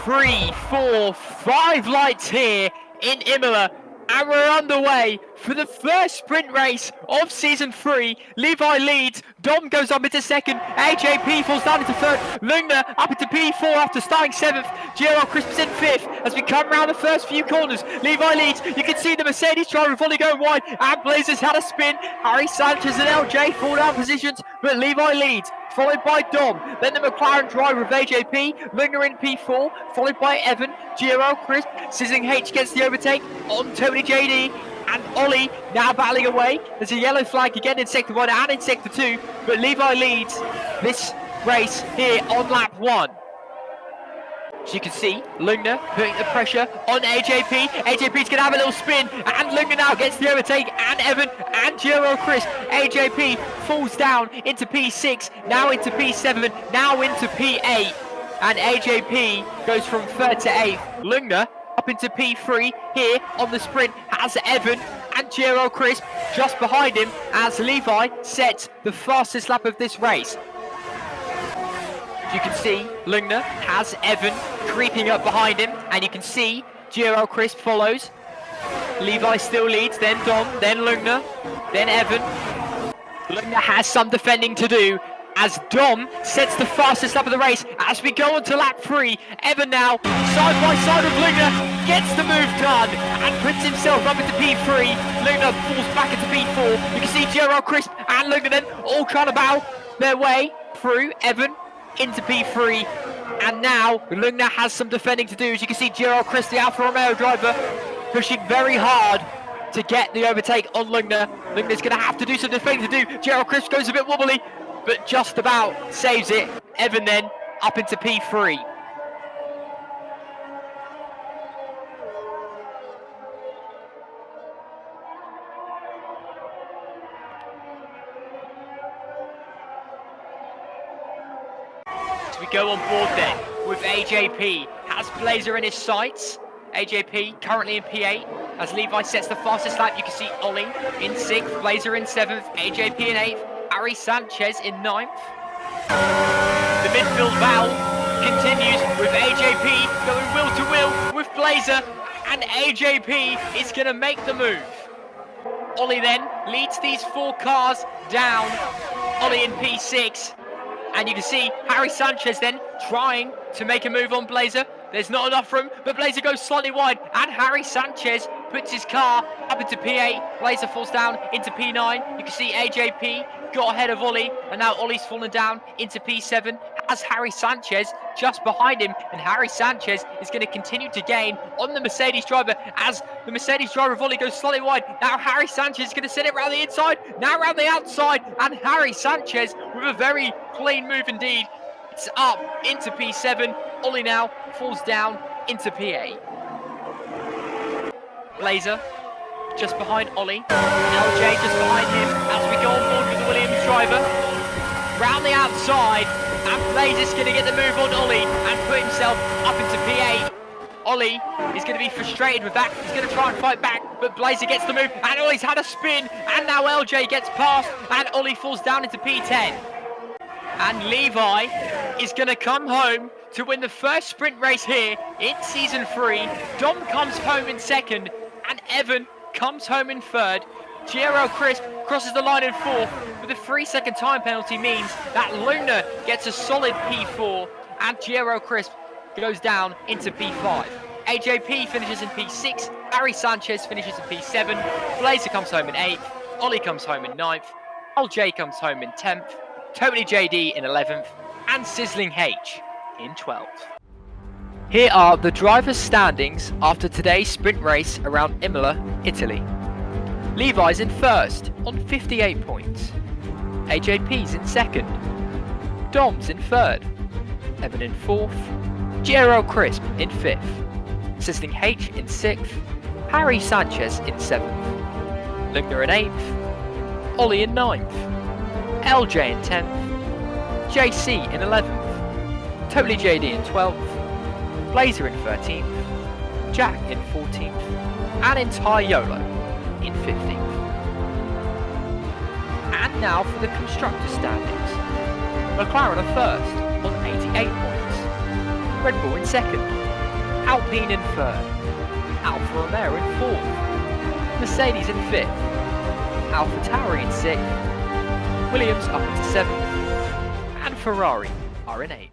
Three, 4, 5 lights here in Imola, and we're underway for the first sprint race of season 3. Levi leads, Dom goes up into second, AJP falls down into third, Lugner up into P4 after starting 7th, Giro Crisp is in 5th as we come around the first few corners. Levi leads, you can see the Mercedes driver volley going wide, and Blazers had a spin. Harry Sanchez and LJ fall down positions, but Levi leads, followed by Dom, then the McLaren driver of AJP, Lugner in P4, followed by Evan, Giro Crisp, Sizzling H gets the overtake on Tony JD, and Ollie now battling away. There's a yellow flag again in sector 1 and in sector 2, but Levi leads this race here on lap 1. As you can see, Lugner putting the pressure on AJP. AJP's going to have a little spin, and Lugner now gets the overtake, and Evan and Giro Crisp. AJP falls down into P6, now into P7, now into P8, and AJP goes from 3rd to 8th. Lugner up into P3 here on the sprint has Evan and Giro Crisp just behind him as Levi sets the fastest lap of this race. As you can see, Lugner has Evan creeping up behind him, and you can see Giro Crisp follows. Levi still leads, then Dom, then Lugner, then Evan. Lugner has some defending to do as Dom sets the fastest lap of the race as we go on to lap 3. Evan now, side by side with Lugner, gets the move done and puts himself up into P3. Lugner falls back into P4. You can see Giro Crisp and Lugner then all trying to bow their way through Evan into P3. And now Lugner has some defending to do. As you can see, Giro Crisp, the Alfa Romeo driver, pushing very hard to get the overtake on Lugner. Lugner's going to have to do some defending to do. Giro Crisp goes a bit wobbly, but just about saves it. Evan then up into P3. So we go on board then with AJP. Has Blazer in his sights. AJP currently in P8 as Levi sets the fastest lap. You can see Ollie in 6th, Blazer in 7th, AJP in 8th. Harry Sanchez in 9th. The midfield battle continues with AJP going wheel to wheel with Blazer, and AJP is going to make the move. Ollie then leads these 4 cars down. Ollie in P6, and you can see Harry Sanchez then trying to make a move on Blazer. There's not enough room, but Blazer goes slightly wide, and Harry Sanchez puts his car up into P8. Blazer falls down into P9. You can see AJP got ahead of Ollie, and now Ollie's fallen down into P7 as Harry Sanchez just behind him, and Harry Sanchez is going to continue to gain on the Mercedes driver as the Mercedes driver of Ollie goes slightly wide. Now Harry Sanchez is going to send it around the inside, now around the outside, and Harry Sanchez with a very clean move indeed. It's up into P7. Ollie now falls down into P8. Blazer just behind Ollie, LJ just behind him as we go on board with the Williams driver. Round the outside, and Blazer's going to get the move on Ollie and put himself up into P8. Ollie is going to be frustrated with that. He's going to try and fight back, but Blazer gets the move, and Ollie's had a spin, and now LJ gets past, and Ollie falls down into P10. And Levi is going to come home to win the first sprint race here in season 3. Dom comes home in 2nd, and Evan comes home in 3rd. Giro Crisp crosses the line in 4th, but the 3-second time penalty means that Lugner gets a solid P4, and Giro Crisp goes down into P5. AJP finishes in P6, Harry Sanchez finishes in P7, Blazer comes home in 8th, Ollie comes home in 9th, LJ comes home in 10th, Tony JD in 11th, and Sizzling H in 12th. Here are the drivers' standings after today's sprint race around Imola, Italy. Levi's in 1st on 58 points. AJP's in 2nd. Dom's in 3rd. Evan in 4th. Giro Crisp in 5th. Sizzling H in 6th. Harry Sanchez in 7th. Lugner in 8th. Ollie in 9th. LJ in 10th. JC in 11th. Totally JD in 12th. Blazer in 13th. Jack in 14th. And entire YOLO in 15th. And now for the constructor standings. McLaren are first on 88 points. Red Bull in second, Alpine in third, Alfa Romeo in fourth, Mercedes in fifth, AlphaTauri in sixth, Williams up into seventh, and Ferrari are in eighth.